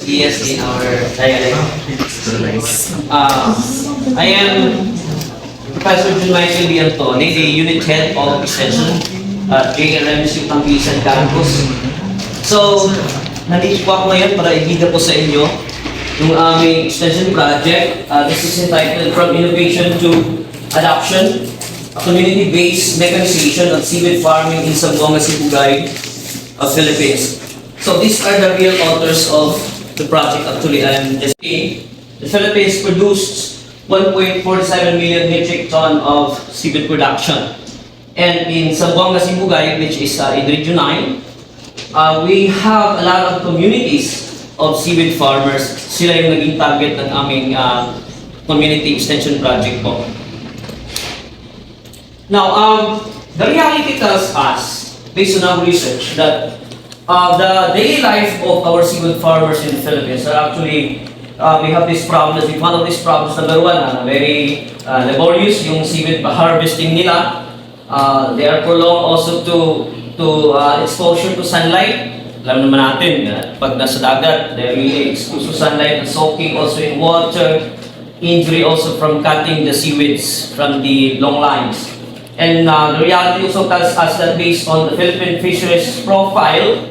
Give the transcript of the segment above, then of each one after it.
DS in our dialect. I am Professor Jun Michael B. Antoni, the Unit Head of Extension at JLMSU Pangilisan Campus. So, nandito po ako ngayon para ibigay po sa inyo yung aming extension project. This is entitled From Innovation to Adoption, a community-based mechanization of seaweed farming in Zamboanga, Sibugay, Philippines. So these are the real authors of the project. Actually, I'm just saying, the Philippines produced 1.47 million metric ton of seaweed production. And in Zamboanga, Sibugay, which is in Region 9, we have a lot of communities of seaweed farmers. Sila yung naging target ng aming community extension project po. Now, the reality tells us, based on our research, that the daily life of our seaweed farmers in the Philippines are actually, we have these problems. One of these problems, number one, very laborious, yung seaweed harvesting nila. They are prolonged also to exposure to sunlight. Alam naman natin, pag nasa dagat, they're really exposed to sunlight, soaking also in water, injury also from cutting the seaweeds from the long lines. And the reality also tells us that based on the Philippine fisheries profile,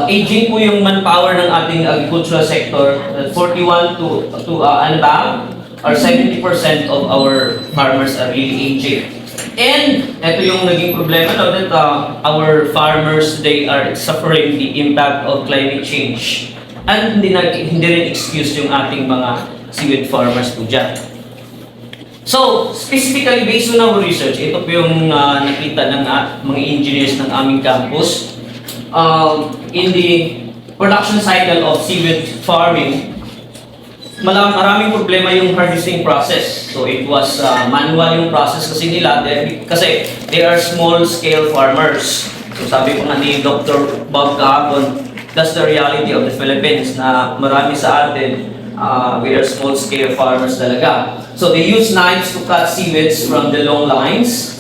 aging po yung manpower ng ating agricultural sector, 41 to and above, or 70% of our farmers are really aging. And ito yung naging problema now that our farmers, they are suffering the impact of climate change. And hindi rin excuse yung ating mga seaweed farmers po dyan. So, specifically based on our research, ito po yung nakita ng mga engineers ng aming campus. In the production cycle of seaweed farming, maraming problema yung harvesting process. So it was manual yung process kasi nila kasi they are small scale farmers. So sabi ko nga ni Dr. Bob kahapon, that's the reality of the Philippines na marami sa atin, we are small scale farmers talaga. So they use knives to cut seaweeds from the long lines.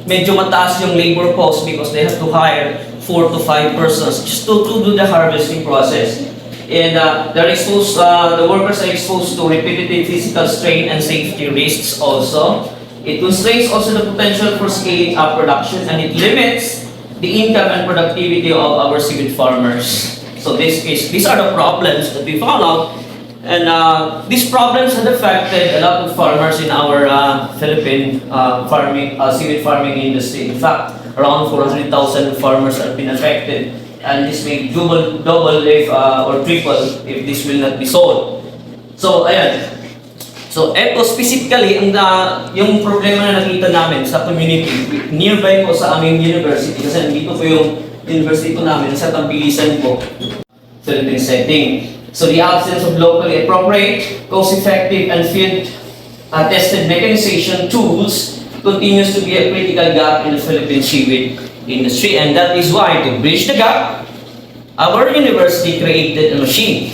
Medyo mataas yung labor cost because they have to hire 4 to 5 persons just to do the harvesting process. And they're exposed, the workers are exposed to repetitive physical strain and safety risks also. It constrains also the potential for scaling up production, and it limits the income and productivity of our seaweed farmers. So these are the problems that we found out, and these problems have affected a lot of farmers in our Philippine seaweed farming industry. In fact, around 400,000 farmers have been affected. And this may double if or triple if this will not be sold. So ayan. So eto specifically yung problema na nakita namin sa community nearby po sa aming university, kasi nandito po yung university po namin sa Tambilisan po, Philippine setting. So the absence of locally appropriate, cost-effective and field-tested mechanization tools continues to be a critical gap in the Philippine seaweed industry, and that is why, to bridge the gap, our university created a machine.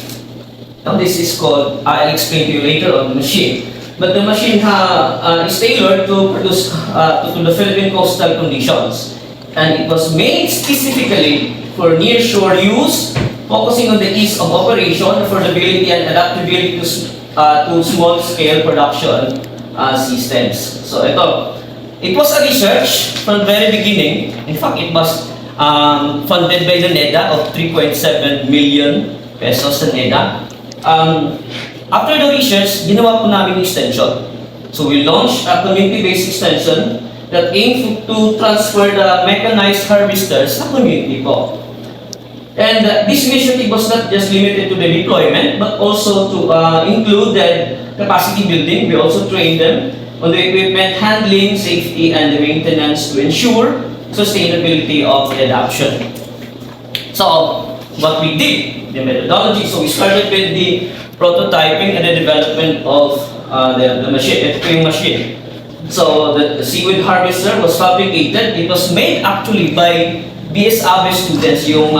Now this is called, I'll explain to you later on the machine, but the machine is tailored to produce to the Philippine coastal conditions, and it was made specifically for nearshore use, focusing on the ease of operation, affordability and adaptability to small-scale production systems. So it was a research from the very beginning. In fact, it was funded by the NEDA of 3.7 million pesos sa NEDA. After the research, ginawa po namin extension. So we launched a community-based extension that aimed to transfer the mechanized harvesters sa community po. And this initiative was not just limited to the deployment, but also to include the capacity building. We also trained them on the equipment handling, safety, and the maintenance to ensure sustainability of the adoption. So, what we did, the methodology, so we started with the prototyping and the development of the machine, the machine. So, the seaweed harvester was fabricated. It was made actually by BSAB students, yung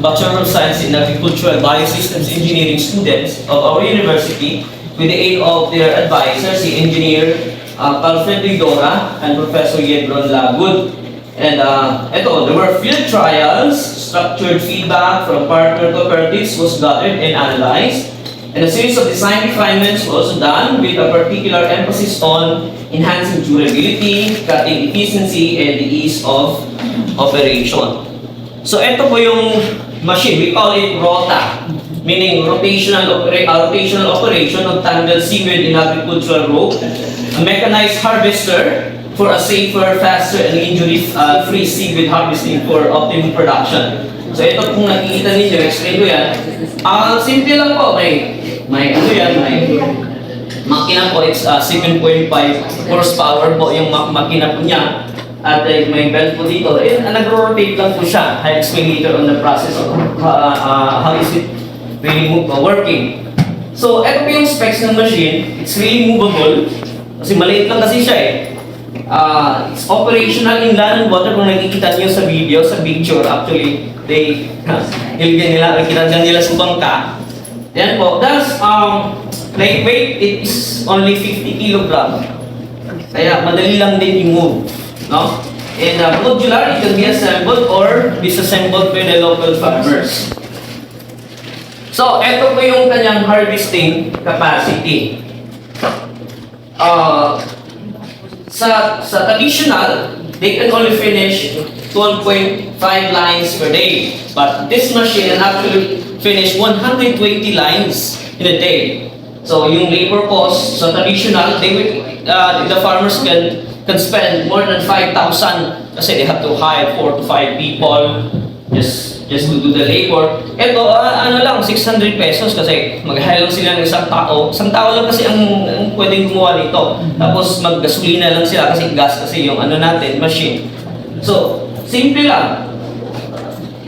Bachelor of Science in Agricultural Biosystems Engineering students of our university, with the aid of their advisors, the engineer Alfred Rigora and Professor Yedron Lagud. And there were field trials, structured feedback from partner cooperatives was gathered and analyzed, and a series of design refinements were also done with a particular emphasis on enhancing durability, cutting efficiency, and the ease of operation. So ito po yung machine, we call it ROTA, meaning rotational operation of tangled seaweed in agricultural row, a mechanized harvester for a safer, faster, and injury-free seaweed harvesting for optimum production. So ito kung nakikita ninyo, explain ko yan. Simple lang po, may makina po, it's 7.5 horsepower po yung makina po niya. At may belt po dito. Nag-rotate lang po siya. I'll explain later on the process of how is it really working. So ito po yung specs ng machine. It's really movable. Kasi maliit lang kasi siya eh. It's operational in land and water. Kung nakikita niyo sa video, sa picture, actually, nakikita nila sa bangka. Yan po. Thus, lightweight, it is only 50 kilogram. Kaya madali lang din i-move. No? And modular, it can be assembled or disassembled by the local farmers. So, ito po yung kanyang harvesting capacity. Sa traditional, they can only finish 12.5 lines per day. But this machine can actually finish 120 lines in a day. So yung labor cost sa traditional, the farmers can spend more than 5,000 kasi they have to hire 4 to 5 people just to do the labor. Ito, lang, 600 pesos kasi mag-hire lang sila ng isang tao. Isang tao lang kasi ang pwedeng gumawa nito. Tapos mag-gasolina lang sila kasi gas kasi yung machine. So, simple lang.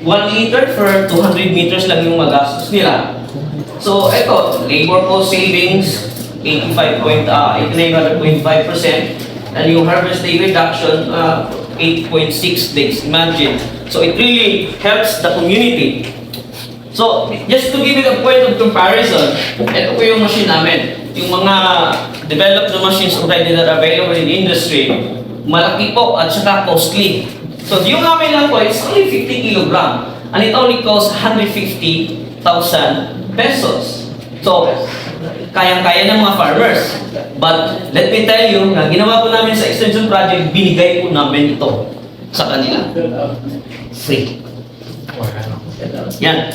1 liter for 200 meters lang yung magastos nila. So, ito, labor cost savings, 89.5%. And yung harvest day reduction, 8.6 days. Imagine. So it really helps the community. So just to give you a point of comparison, ito po yung machine namin. Yung mga developed na machines already that are available in the industry, malaki po at saka costly. So yung namin lang po, it's only 50 kilogram. And it only costs 150,000 pesos. So, kayang-kaya ng mga farmers. But let me tell you, na ginawa po namin sa extension project, binigay po namin ito sa kanila. Free. Yan.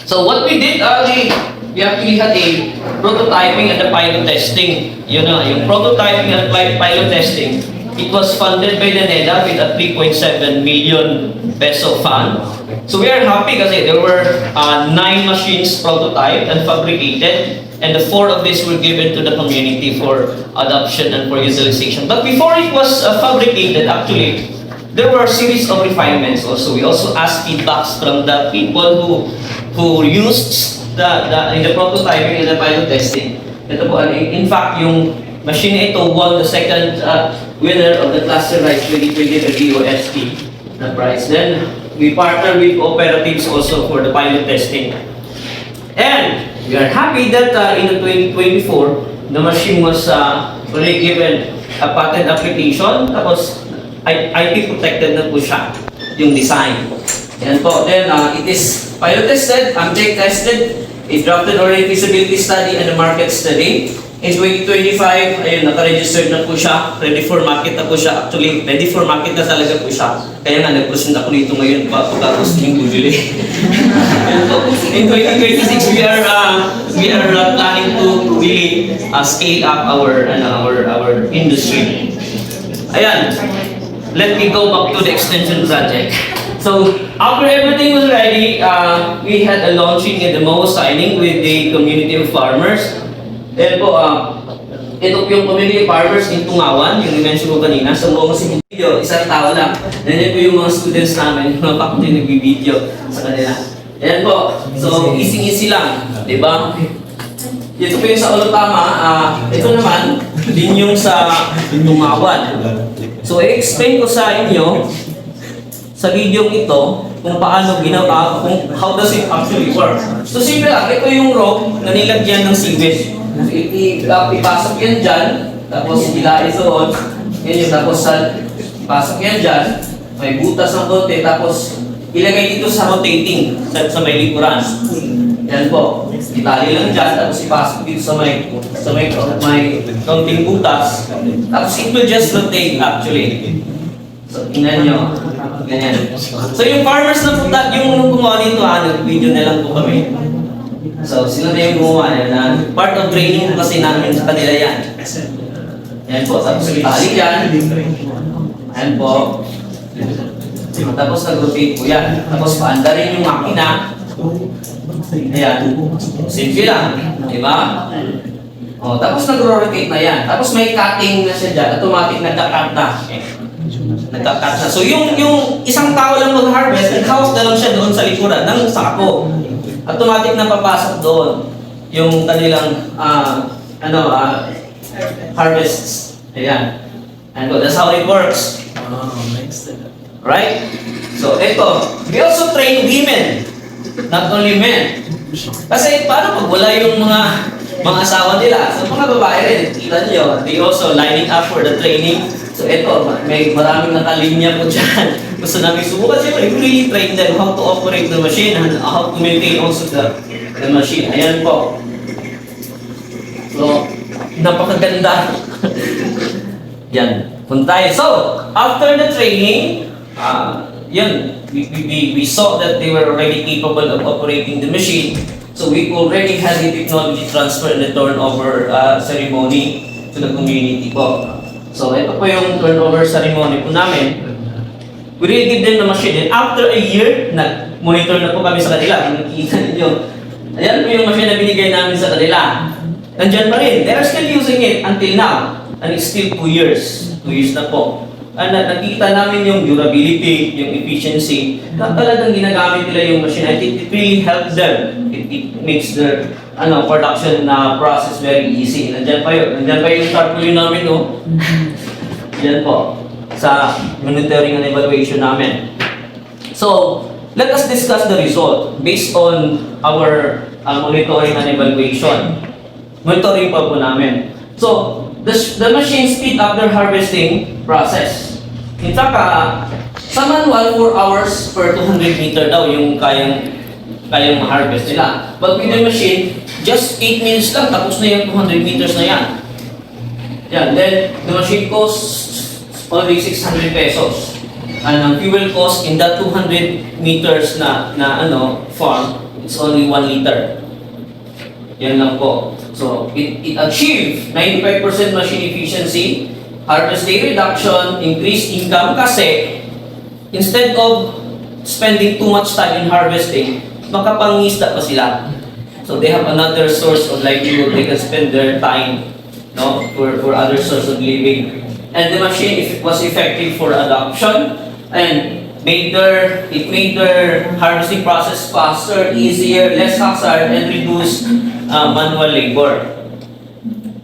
So what we did, we actually had a prototyping and the pilot testing. Yun na, yung prototyping and pilot testing, it was funded by the NEDA with a 3.7 million peso fund. So we are happy kasi there were 9 machines prototyped and fabricated, and the 4 of these were given to the community for adoption and for utilization. But before it was fabricated, actually, there were a series of refinements also. We also asked feedbacks from the people who used in the prototyping and the pilot testing. Ito po, in fact, yung machine ito won the second winner of the Cluster Rice 2020 DOST na prize. Then, we partnered with cooperatives also for the pilot testing. And we are happy that in 2024, the machine was already given a patent application. Tapos, IP protected na po siya, yung design. Yan po. Then, it is pilot tested, AMJEC tested, it drafted already feasibility study and a market study. In 2025, ayun, naka-registered na po siya, ready for market na po siya. Actually, ready for market na talaga po siya. Kaya nga, nag-present ako dito ngayon, pagkatapos yung bubili. In 2026, we are planning to really scale up our industry. Ayan. Let me go back to the extension project. So, after everything was ready, we had a launching and demo signing with the community of farmers. Then po, ito po yung community of farmers in Tungawan, yung i-mention ko kanina. Sa buong si video, isang tao lang. Then yan po yung mga students namin, yung mga faculty nag-video sa kanila. Yan po. So, easy-easy lang. Diba? Ito po yung sa Olotama. Ito naman, din yung sa Tungawan. So, i-explain ko sa inyo sa video ito kung paano ginawa, kung how does it actually work. So, simple lang. Ito yung rope na nilagyan ng seaweed. Ipasok yan dyan, tapos ilalis doon. Yan yung tapos ipasok yan dyan. may butas ng konti, tapos ilagay dito sa rotating, sa may likuran. Yan po. Itali lang dyan, tapos ipasok dito sa may konting butas. Tapos it will just rotate actually. So, tingnan nyo. Ganyan. So, yung farmers na punta, yung gumawa nito, nag-video na lang po kami. So, sila na yung gumawa na part of training kasi namin sa kanila yan. Yan po. Tapos itali yan. Yan po. Tapos nag-rotate po yan. Tapos paanda rin yung makina. Ayan. Simple lang. Diba? O, tapos nag-rotate na yan. Tapos may cutting na siya dyan. Automatic nagka-cut na. Nagka-cut na. So yung isang tao lang mag-harvest, nag-house na lang siya doon sa likuran ng sako. Automatic na papasok doon yung kanilang harvests. Ayan. And that's how it works. Right? So, ito. We also train women. Not only men. Kasi paano pag wala yung mga asawa nila? So, mga babae rin. Kita nyo. They also lining up for the training. So, ito. May maraming nakalinya po dyan. Gusto namin subukan. Siyempre, we really train them how to operate the machine and how to maintain also the machine. Ayan po. So, napakaganda. Yan. Punta tayo. So, after the training, we saw that they were already capable of operating the machine. So we already had the technology transfer and the turnover ceremony to the community po. So ito po yung turnover ceremony po namin. We really give them the machine. And after a year, nag-monitor na po kami sa kanila. Kung nakikita ninyo. Ayan po yung machine na binigay namin sa kanila. Nandiyan pa rin. They are still using it until now. And it's still 2 years. 2 years na po. And nakita namin yung durability, yung efficiency, na talagang ginagamit nila yung machine. I think it really helps them. It makes their production process very easy. Nandiyan pa yun. Nandiyan pa yung tarpaulin namin, no? Yan po. Sa monitoring and evaluation namin. So, let us discuss the result based on our monitoring and evaluation. Monitoring pa po namin. So, the machine speed up their harvesting process. In fact, sa manual, 4 hours per 200 meter daw yung kayang ma-harvest nila. But with the machine, just 8 minutes lang, tapos na yung 200 meters na yan. Yan. Then, the machine costs only 600 pesos. And ang fuel cost in that 200 meters na farm, it's only 1 liter. Yan lang po. So, it achieved 95% machine efficiency, harvest day reduction, increased income kasi instead of spending too much time in harvesting, makapangisda pa sila. So, they have another source of livelihood. They can spend their time for other source of living. And the machine was effective for adoption and it made their harvesting process faster, easier, less hazard, and reduce manual labor.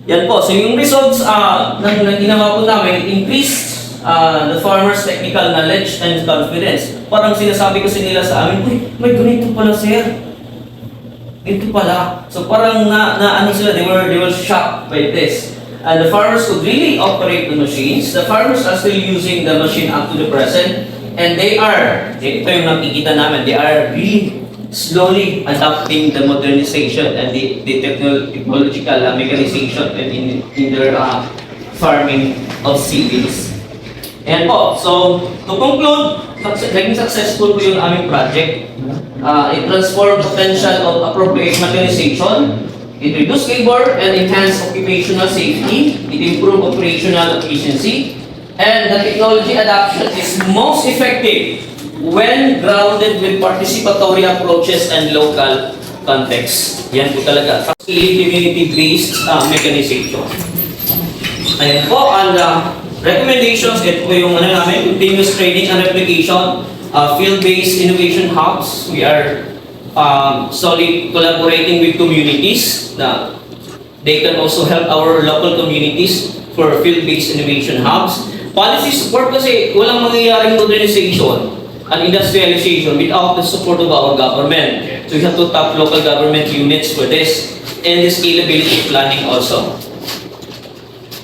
Yan po. So yung results ng ginawa po namin, increased the farmers' technical knowledge and confidence. Parang sinasabi kasi nila sa amin, uy, may ganito pala sir. Ito pala. So parang sila, they were shocked by this. And the farmers could really operate the machines. The farmers are still using the machine up to the present. And ito yung nakikita namin, they are really slowly adopting the modernization and the technological mechanization in their farming of cereals. And po, so to conclude, naging successful po yung aming project. It transformed potential of appropriate mechanization. It reduced labor and enhanced occupational safety. It improved operational efficiency. And the technology adoption is most effective when grounded with participatory approaches and local context. Yan po talaga. Community-based mechanization. Ayan po, ang recommendations, ito po yung namin, continuous training and replication, field-based innovation hubs. We are slowly collaborating with communities. They can also help our local communities for field-based innovation hubs. Policy support kasi walang mangyayaring modernization and industrialization without the support of our government. So we have to tap local government units for this and the scalability planning also.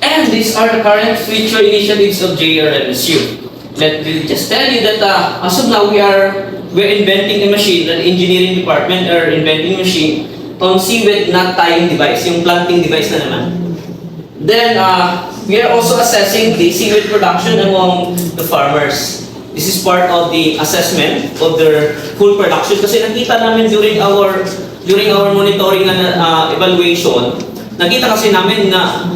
And these are the current future initiatives of JRMSU. let me just tell you that as of now we're inventing a machine, an engineering department are inventing a machine on seaweed knot tying device, yung planting device na naman. Then we are also assessing the seaweed production among the farmers. This is part of the assessment of their full production kasi nakita namin during our monitoring and evaluation, nakita kasi namin na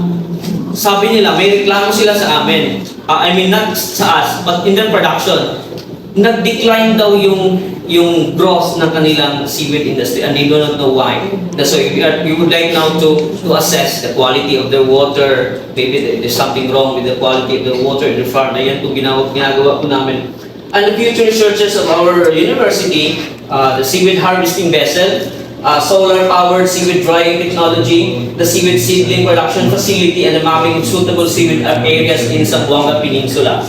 sabi nila may reklamo sila sa amin. I mean not sa us, but in their production. Nag-decline daw yung growth ng kanilang seaweed industry and they do not know why. So we would like now to assess the quality of their water. Maybe there's something wrong with the quality of the water in the farm. Ayan po ginagawa po namin. And the future researchers of our university, the seaweed harvesting vessel, solar-powered seaweed drying technology, the seaweed seedling production facility, and the mapping of suitable seaweed areas in Zamboanga Peninsula.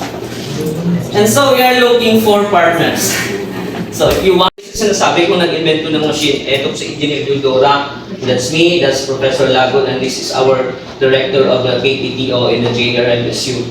And so we are looking for partners. So if you want, sinasabi ko nag-invento ng machine, eto si Engineer Dudora, that's me, that's Professor Lagod, and this is our Director of the KTTO in the JRMSU.